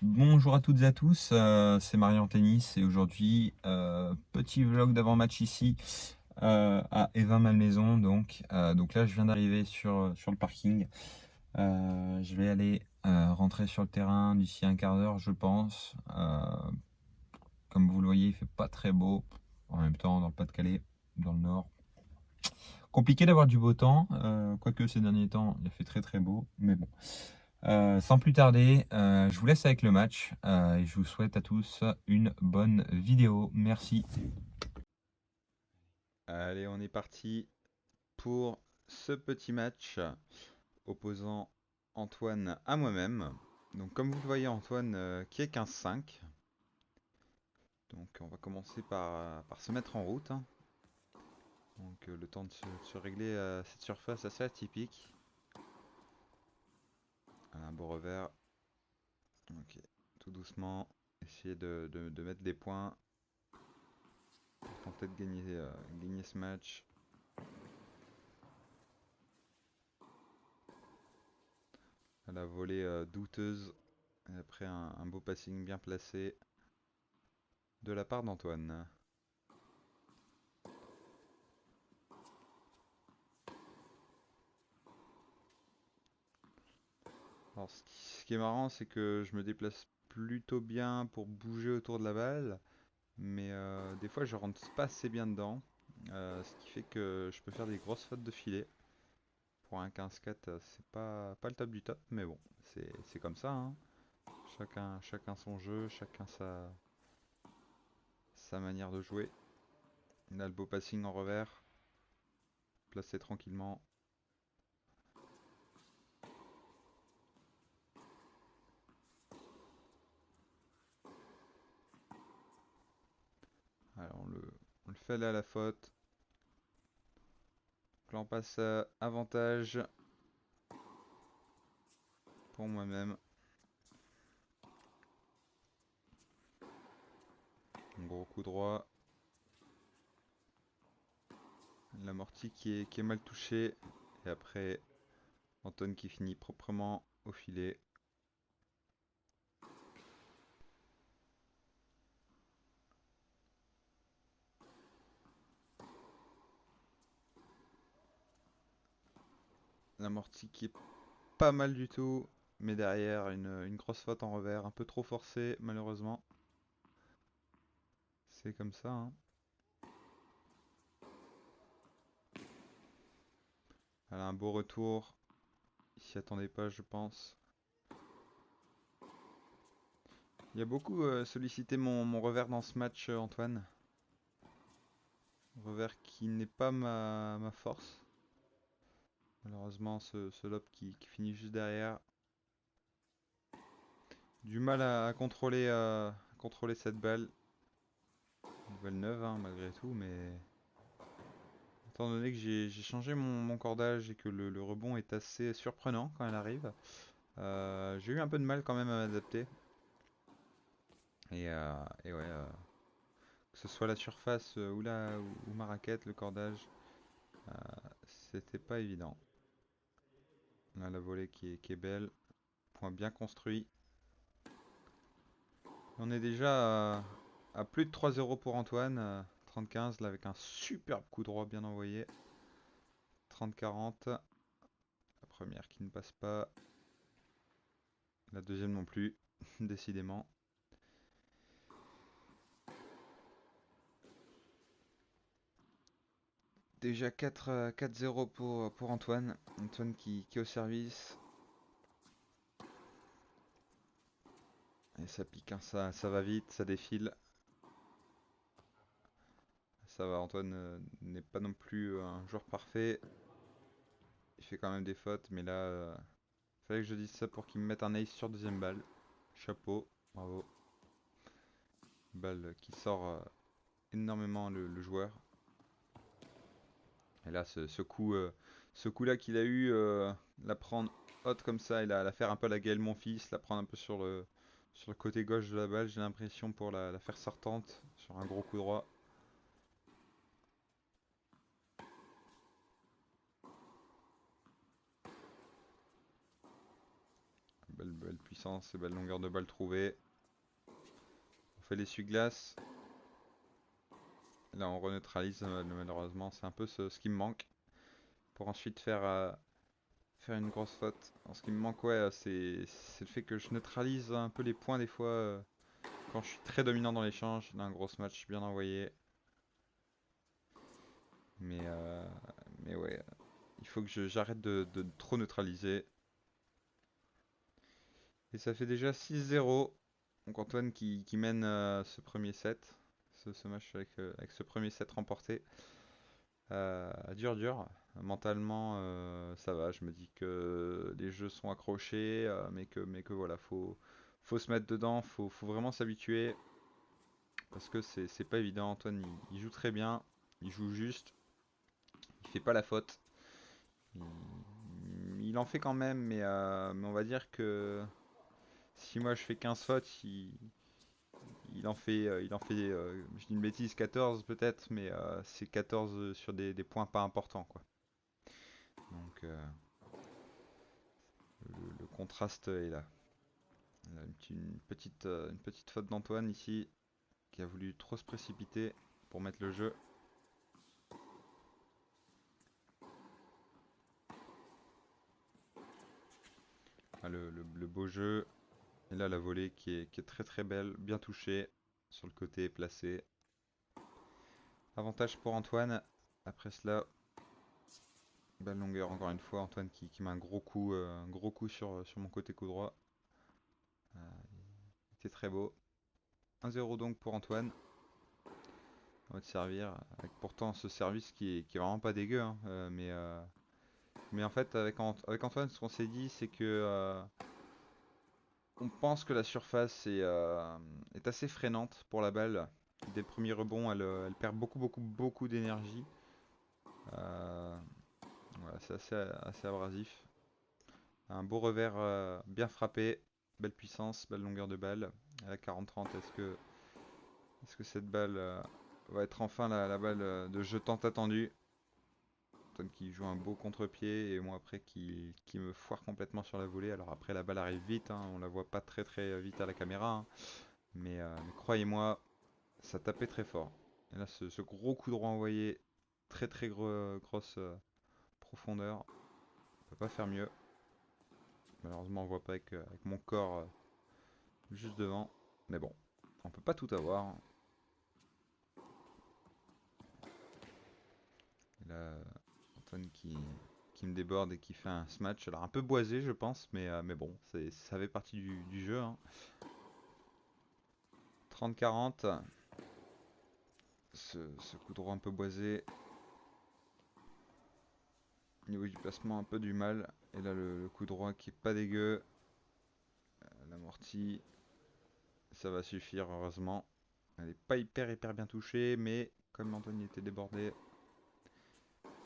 Bonjour à toutes et à tous, c'est Marian Tennis et aujourd'hui petit vlog d'avant-match ici à Evin-Malmaison. Donc là je viens d'arriver sur le parking. Je vais aller rentrer sur le terrain d'ici un quart d'heure je pense. Comme vous le voyez il fait pas très beau en même temps dans le Pas-de-Calais, dans le nord. Compliqué d'avoir du beau temps, quoique ces derniers temps il a fait très très beau, mais bon. Sans plus tarder, je vous laisse avec le match et je vous souhaite à tous une bonne vidéo. Merci. Allez, on est parti pour ce petit match opposant Antoine à moi-même. Donc comme vous le voyez, Antoine qui est 15-5. Donc on va commencer par se mettre en route, hein. Donc le temps de se régler à cette surface assez atypique. Un beau revers. Ok, tout doucement. Essayer de mettre des points pour tenter de gagner ce match. À la volée douteuse. Et après un beau passing bien placé de la part d'Antoine. Alors ce qui est marrant, c'est que je me déplace plutôt bien pour bouger autour de la balle, mais des fois je rentre pas assez bien dedans, ce qui fait que je peux faire des grosses fautes de filet. Pour un 15-4, c'est pas le top du top, mais bon, c'est comme ça, hein. Chacun son jeu, chacun sa manière de jouer. Là, le beau passing en revers, placé tranquillement. Alors on le fait là à la faute. Donc là on passe à avantage pour moi-même. Un gros coup droit. L'amorti qui est mal touché. Et après Anton qui finit proprement au filet. L'amorti qui est pas mal du tout. Mais derrière une grosse faute en revers. Un peu trop forcé malheureusement. C'est comme ça, hein. Elle a un beau retour. Il s'y attendait pas je pense. Il y a beaucoup sollicité mon revers dans ce match, Antoine. Revers qui n'est pas ma force. Malheureusement, ce lob qui finit juste derrière. Du mal à contrôler cette balle. Nouvelle neuve, hein, malgré tout, mais étant donné que j'ai changé mon cordage et que le rebond est assez surprenant quand elle arrive, j'ai eu un peu de mal quand même à m'adapter. Et ouais, que ce soit la surface ou ma raquette, le cordage, euh, c'était pas évident. Là, la volée qui est belle, point bien construit. On est déjà à plus de 3-0 pour Antoine. 30-15 là avec un superbe coup droit bien envoyé. 30-40. La première qui ne passe pas. La deuxième non plus. Décidément. Déjà 4-0 pour Antoine. Antoine qui est au service. Et ça pique, hein, ça va vite, ça défile. Ça va, Antoine n'est pas non plus un joueur parfait. Il fait quand même des fautes, mais là, fallait que je dise ça pour qu'il me mette un ace sur deuxième balle. Chapeau, bravo. Balle qui sort énormément le joueur. Et là, ce coup-là qu'il a eu, la prendre haute comme ça, et la faire un peu à la Gaël Monfils, la prendre un peu sur le côté gauche de la balle, j'ai l'impression pour la faire sortante sur un gros coup droit. belle puissance et belle longueur de balle trouvée. On fait l'essuie-glace. Là, on reneutralise malheureusement. C'est un peu ce qui me manque pour ensuite faire une grosse faute. Alors, ce qui me manque, ouais, c'est le fait que je neutralise un peu les points des fois quand je suis très dominant dans l'échange. Là, un gros match bien envoyé. Mais, euh, mais ouais, il faut que j'arrête de trop neutraliser. Et ça fait déjà 6-0. Donc Antoine qui mène ce premier set. Ce match avec ce premier set remporté. Dur. Mentalement, ça va. Je me dis que les jeux sont accrochés, mais que voilà, faut se mettre dedans, faut vraiment s'habituer. Parce que c'est pas évident. Antoine, il joue très bien, il joue juste, il fait pas la faute. Il, il en fait quand même, mais on va dire que si moi je fais 15 fautes, il en fait, je dis une bêtise, 14 peut-être, mais c'est 14 sur des points pas importants, quoi. Donc le contraste est là. Là, une petite faute d'Antoine ici, qui a voulu trop se précipiter pour mettre le jeu. Ah, le beau jeu. Et là, la volée qui est très très belle, bien touchée, sur le côté placé. Avantage pour Antoine. Après cela, belle longueur encore une fois. Antoine qui met un gros coup sur mon côté coup droit. C'était très beau. 1-0 donc pour Antoine. On va te servir. Avec pourtant ce service qui est vraiment pas dégueu, hein, mais en fait, avec Antoine, ce qu'on s'est dit, c'est que on pense que la surface est assez freinante pour la balle. Dès le premier rebond, elle perd beaucoup d'énergie. Euh, voilà, c'est assez abrasif. Un beau revers bien frappé, belle puissance, belle longueur de balle. À la 40-30, est-ce que cette balle va être enfin la balle de jeu tant attendue? Antoine qui joue un beau contre-pied et moi après qui me foire complètement sur la volée. Alors après la balle arrive vite, hein, on la voit pas très vite à la caméra, hein, mais croyez-moi, ça tapait très fort. Et là ce gros coup droit envoyé, très grosse profondeur, on peut pas faire mieux. Malheureusement on voit pas avec mon corps juste devant, mais bon, on peut pas tout avoir. Et là Antoine qui me déborde et qui fait un smash. Alors un peu boisé je pense, mais bon, ça fait partie du jeu, hein. 30-40. Ce coup droit un peu boisé. Au niveau du placement, un peu du mal. Et là, le coup droit qui est pas dégueu. L'amorti. Ça va suffire, heureusement. Elle est pas hyper bien touchée, mais comme Anthony était débordé,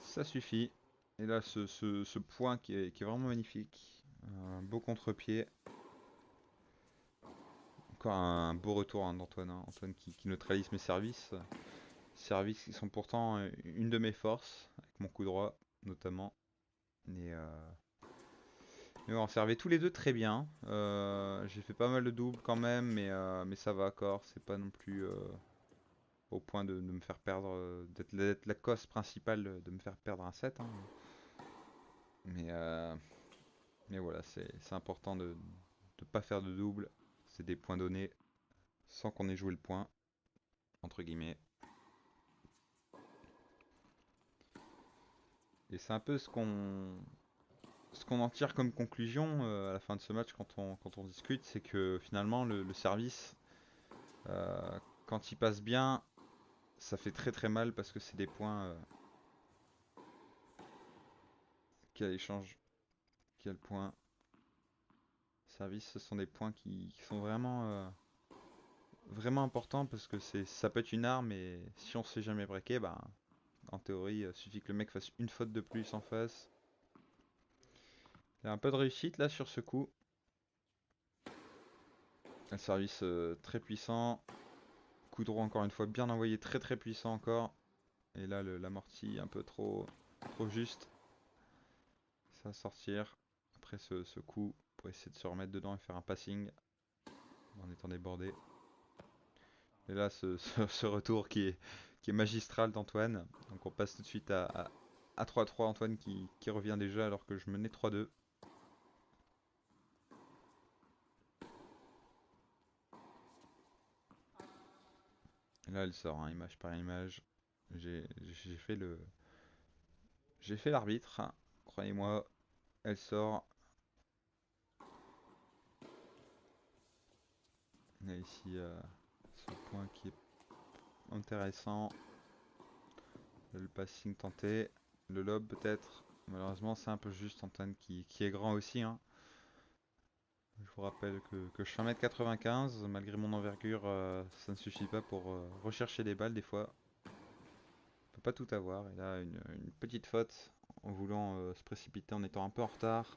ça suffit. Et là, ce point qui est vraiment magnifique. Un beau contre-pied. Encore un beau retour, hein, d'Antoine, hein. Antoine qui neutralise mes services. Services qui sont pourtant une de mes forces, avec mon coup droit notamment. Et, on servait tous les deux très bien. J'ai fait pas mal de doubles quand même, mais ça va encore. C'est pas non plus au point de me faire perdre, d'être la cause principale de me faire perdre un set, hein. Mais, euh, mais voilà, c'est important de ne pas faire de double. C'est des points donnés sans qu'on ait joué le point, entre guillemets. Et c'est un peu ce qu'on en tire comme conclusion à la fin de ce match quand on discute, c'est que finalement le service, euh, quand il passe bien, ça fait très mal parce que c'est des points quel échange, quel point. Service, ce sont des points qui sont vraiment importants parce que ça peut être une arme et si on se fait jamais breaker, bah, en théorie, il suffit que le mec fasse une faute de plus en face. Il y a un peu de réussite là sur ce coup. Un service très puissant. Coup droit encore une fois bien envoyé, très puissant encore. Et là l'amorti un peu trop juste. Ça va sortir après ce coup pour essayer de se remettre dedans et faire un passing en étant débordé. Et là, ce retour qui est magistral d'Antoine. Donc on passe tout de suite à 3-3. Antoine qui revient déjà alors que je menais 3-2. Et là, elle sort, hein, image par image. J'ai fait j'ai fait l'arbitre, hein, croyez-moi. Elle sort. On a ici ce point qui est intéressant. Le passing tenté. Le lob peut-être. Malheureusement, c'est un peu juste. Antoine qui est grand aussi, hein. Je vous rappelle que je fais 1m95. Malgré mon envergure, ça ne suffit pas pour rechercher des balles des fois. On peut pas tout avoir. Et là, une petite faute en voulant se précipiter en étant un peu en retard.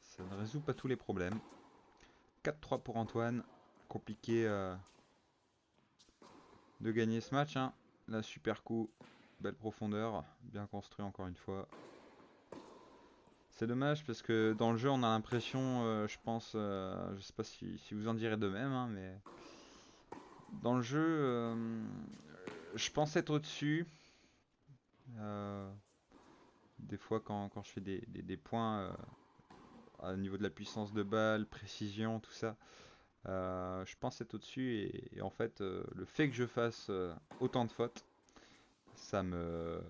Ça ne résout pas tous les problèmes. 4-3 pour Antoine. Compliqué de gagner ce match, hein. Là, super coup. Belle profondeur. Bien construit encore une fois. C'est dommage parce que dans le jeu, on a l'impression, je pense, je sais pas si vous en direz de même, hein, mais dans le jeu, je pense être au-dessus. Euh, des fois, quand je fais des points au niveau de la puissance de balle, précision, tout ça, je pense être au-dessus. Et en fait, le fait que je fasse autant de fautes, ça me,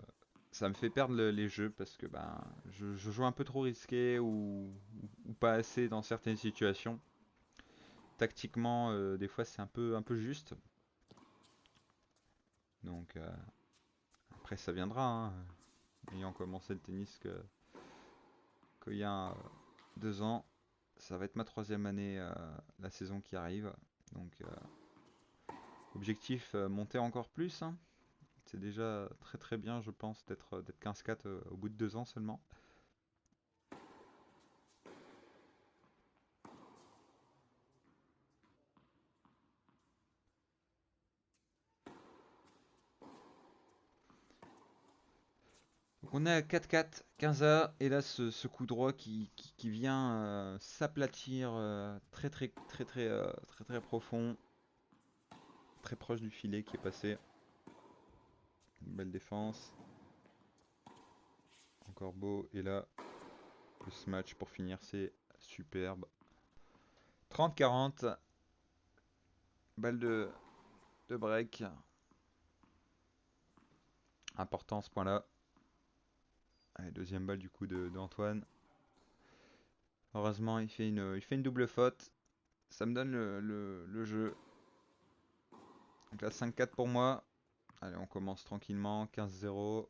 ça me fait perdre les jeux parce que ben, je joue un peu trop risqué ou pas assez dans certaines situations. Tactiquement, des fois, c'est un peu juste. Donc, après, ça viendra, hein, ayant commencé le tennis qu'il y a 2 ans. Ça va être ma 3e année la saison qui arrive. Donc, objectif, monter encore plus, hein. C'est déjà très très bien, je pense, d'être 15-4 au bout de 2 ans seulement. Donc on est à 4-4, 15A, et là ce coup droit qui vient s'aplatir très très très très très très profond, très proche du filet qui est passé. Une belle défense. Encore beau, et là le smash pour finir, c'est superbe. 30-40, balle de break. Important ce point-là. Allez, deuxième balle du coup d'Antoine. Heureusement, il fait une double faute. Ça me donne le jeu. Donc là, 5-4 pour moi. Allez, on commence tranquillement. 15-0.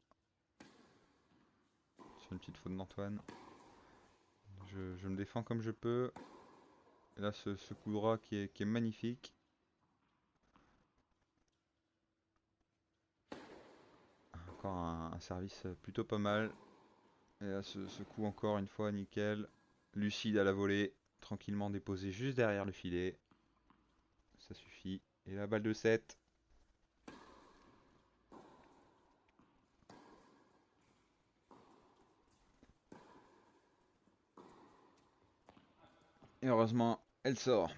Sur une petite faute d'Antoine. Je me défends comme je peux. Et là, ce coup droit qui est magnifique. Encore un service plutôt pas mal. Et là, ce coup encore une fois, nickel. Lucide à la volée. Tranquillement déposé juste derrière le filet. Ça suffit. Et la balle de 7. Et heureusement, elle sort.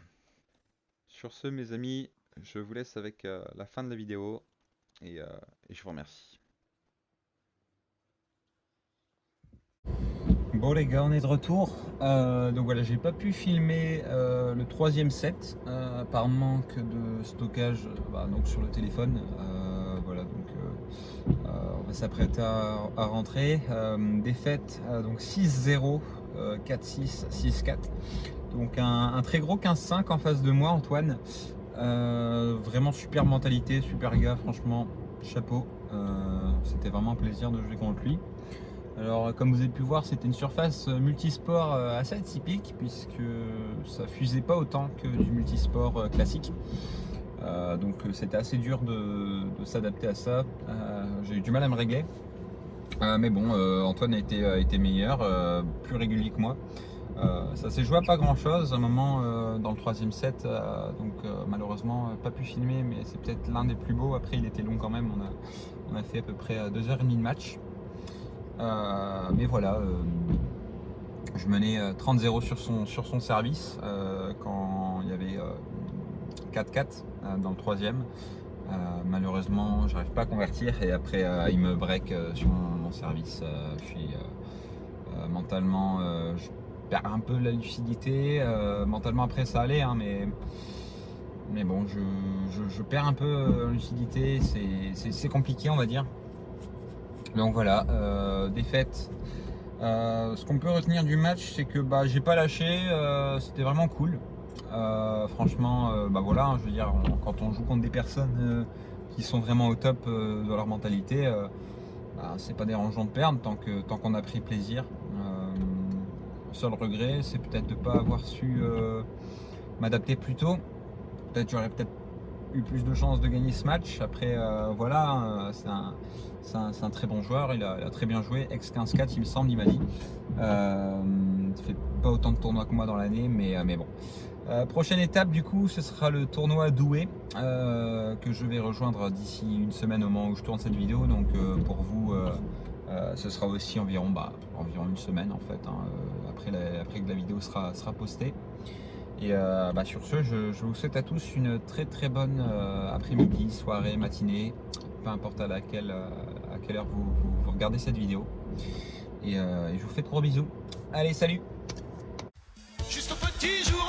Sur ce, mes amis, je vous laisse avec la fin de la vidéo. Et je vous remercie. Bon les gars, on est de retour. Donc voilà, j'ai pas pu filmer le 3e set par manque de stockage donc sur le téléphone. Voilà, donc on va s'apprêter à rentrer. Défaite donc 6-0, 4-6, 6-4. Donc un très gros 15-5 en face de moi, Antoine. Vraiment super mentalité, super gars, franchement, chapeau. C'était vraiment un plaisir de jouer contre lui. Alors comme vous avez pu voir, c'était une surface multisport assez atypique puisque ça fusait pas autant que du multisport classique. Donc c'était assez dur de s'adapter à ça. J'ai eu du mal à me régler. Mais bon, Antoine a été meilleur, plus régulier que moi. Ça s'est joué à pas grand chose à un moment dans le 3e set, donc malheureusement pas pu filmer, mais c'est peut-être l'un des plus beaux. Après il était long quand même, on a fait à peu près 2h30 de match. Mais voilà, Je menais 30-0 sur son service quand il y avait 4-4 dans le troisième. Malheureusement, j'arrive pas à convertir et après il me break sur mon service. Puis mentalement, je perds un peu la lucidité. Mentalement, après, ça allait, hein, mais bon, je perds un peu la lucidité. C'est compliqué, on va dire. Donc voilà, défaite. Ce qu'on peut retenir du match, c'est que j'ai pas lâché. C'était vraiment cool. Franchement, voilà, hein, je veux dire, quand on joue contre des personnes qui sont vraiment au top de leur mentalité, c'est pas dérangeant de perdre tant qu'on a pris plaisir. Seul regret, c'est peut-être de ne pas avoir su m'adapter plus tôt. Peut-être j'aurais peut-être eu plus de chances de gagner ce match. Après, voilà, c'est un très bon joueur, il a très bien joué, ex-15-4 il me semble, il m'a dit. Il fait pas autant de tournois que moi dans l'année, mais bon. Prochaine étape du coup, ce sera le tournoi Douai que je vais rejoindre d'ici une semaine au moment où je tourne cette vidéo. Donc pour vous, ce sera aussi environ une semaine en fait, hein, après que la vidéo sera postée. Et sur ce, je vous souhaite à tous une très très bonne après-midi, soirée, matinée, peu importe à quelle heure vous regardez cette vidéo. Et je vous fais de gros bisous. Allez, salut! Juste au petit jour